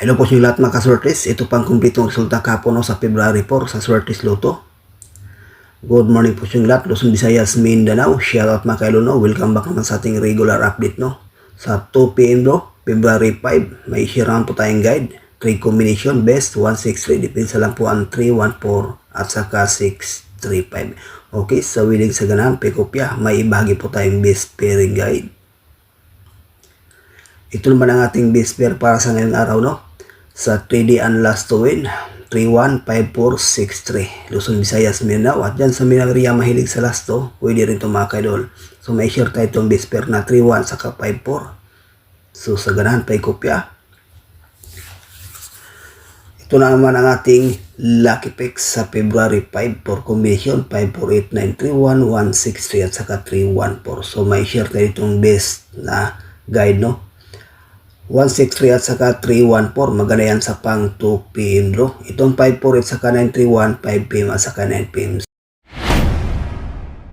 Hello po sa inyo lahat mga kasortes. Ito pang kumpletong resulta kahapon sa February 4 sa Sortes Lotto. Good morning po sa inyo lahat. Luzon, Visayas, Mindanao. Shout out mga kailuno. Welcome back naman sa ating regular update no. Sa 2 PM bro, February 5, may share po tayong guide. 3 combination best 163. Depensa lang po ang 314 at saka 635. Okay, sa willing sa ganahan, pekopya, may ibahagi po tayong best pairing guide. Ito naman ang ating best pair para sa ngayong araw no. Sa 3D and last to win 315463 Luzon, Visayas, Mindanao. At dyan sa Minagria mahilig sa last to, pwede rin ito mga kaidol. So may share tayo itong best pair na 31 saka 54. So sa ganahan pa'y kopya. Ito na naman ang ating lucky picks sa February 5 for combination 548931163 at saka 314. So may share tayo itong best na guide no. 163 at saka 314, maganda yan sa pang 2 PM bro. Itong 548 saka 931, 5 PM at saka 9 PM.